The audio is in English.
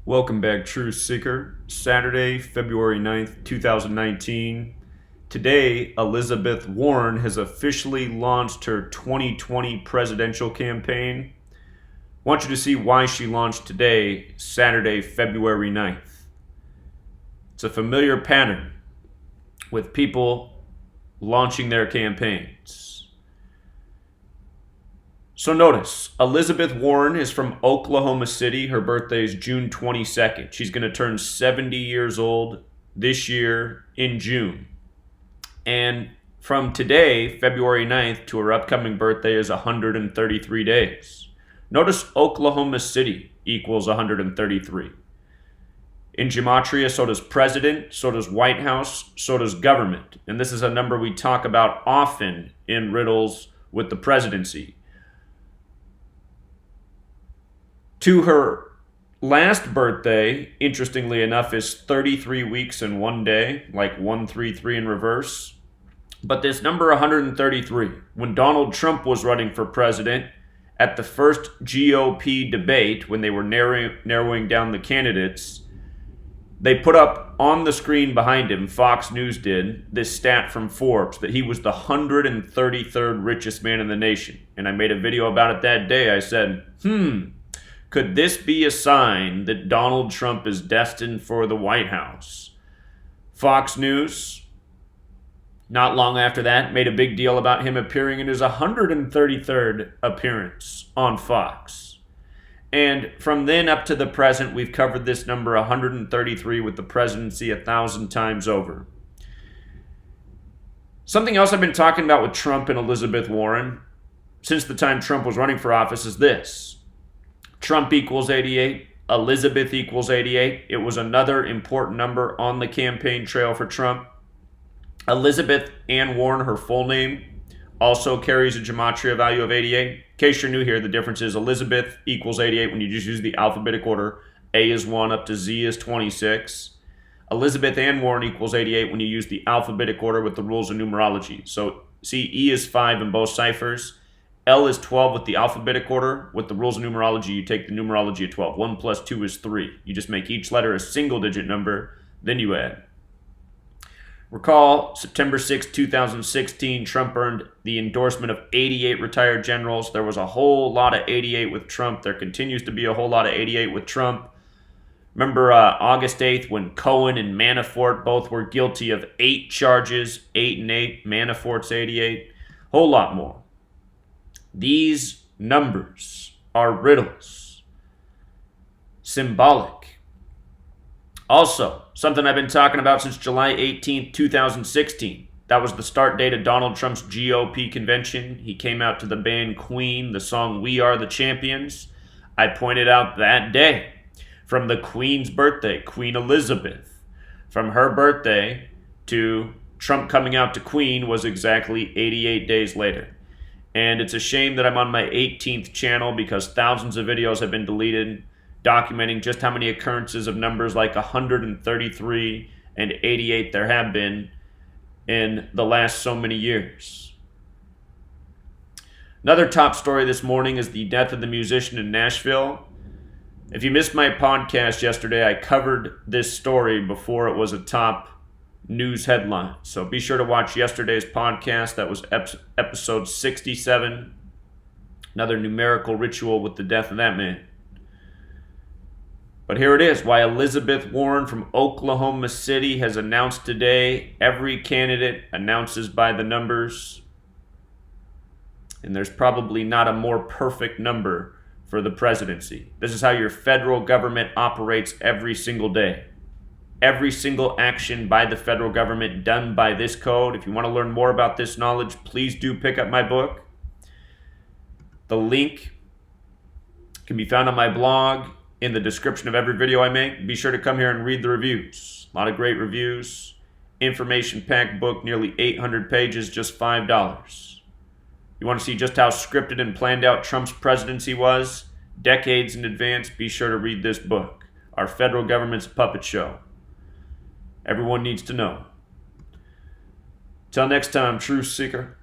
Welcome back, Truth Seeker. Saturday, February 9th, 2019. Today, Elizabeth Warren has officially launched her 2020 presidential campaign. I want you to see why she launched today, Saturday, February 9th. It's a familiar pattern with people launching their campaigns. So notice, Elizabeth Warren is from Oklahoma City. Her birthday is June 22nd. She's going to turn 70 years old this year in June. And from today, February 9th, to her upcoming birthday is 133 days. Notice Oklahoma City equals 133. In Gematria, so does president, so does White House, so does government. And this is a number we talk about often in riddles with the presidency. To her last birthday, interestingly enough, is 33 weeks and 1 day, like 133 in reverse. But this number 133, when Donald Trump was running for president at the first GOP debate, when they were narrowing down the candidates, they put up on the screen behind him, Fox News did, this stat from Forbes that he was the 133rd richest man in the nation. And I made a video about it that day. I said, could this be a sign that Donald Trump is destined for the White House? Fox News, not long after that, made a big deal about him appearing in his 133rd appearance on Fox. And from then up to the present, we've covered this number 133 with the presidency 1,000 times over. Something else I've been talking about with Trump and Elizabeth Warren since the time Trump was running for office is this. Trump equals 88, Elizabeth equals 88. It was another important number on the campaign trail for Trump. Elizabeth Ann Warren, her full name, also carries a gematria value of 88. In case you're new here, the difference is Elizabeth equals 88 when you just use the alphabetic order. A is 1 up to Z is 26. Elizabeth Ann Warren equals 88 when you use the alphabetic order with the rules of numerology. So see, E is 5 in both ciphers. L is 12 with the alphabetic order. With the rules of numerology, you take the numerology of 12. 1 plus 2 is 3. You just make each letter a single-digit number, then you add. Recall, September 6, 2016, Trump earned the endorsement of 88 retired generals. There was a whole lot of 88 with Trump. There continues to be a whole lot of 88 with Trump. Remember August 8th when Cohen and Manafort both were guilty of 8 charges, 8 and 8. Manafort's 88. Whole lot more. These numbers are riddles, symbolic. Also, something I've been talking about since July 18th, 2016. That was the start date of Donald Trump's GOP convention. He came out to the band Queen, the song We Are the Champions. I pointed out that day, from the Queen's birthday, Queen Elizabeth, from her birthday to Trump coming out to Queen was exactly 88 days later. And it's a shame that I'm on my 18th channel because thousands of videos have been deleted documenting just how many occurrences of numbers like 133 and 88 there have been in the last so many years. Another top story this morning is the death of the musician in Nashville. If you missed my podcast yesterday, I covered this story before it was a top news headline. So be sure to watch yesterday's podcast. That was episode 67. Another numerical ritual with the death of that man. But here it is, why Elizabeth Warren from Oklahoma City has announced today. Every candidate announces by the numbers. And there's probably not a more perfect number for the presidency. This is how your federal government operates every single day. Every single action by the federal government done by this code. If you want to learn more about this knowledge, please do pick up my book. The link can be found on my blog in the description of every video I make. Be sure to come here and read the reviews. A lot of great reviews. Information-packed book, nearly 800 pages, just $5. You want to see just how scripted and planned out Trump's presidency was decades in advance? Be sure to read this book. Our federal government's a puppet show. Everyone needs to know. Till next time, Truth Seeker.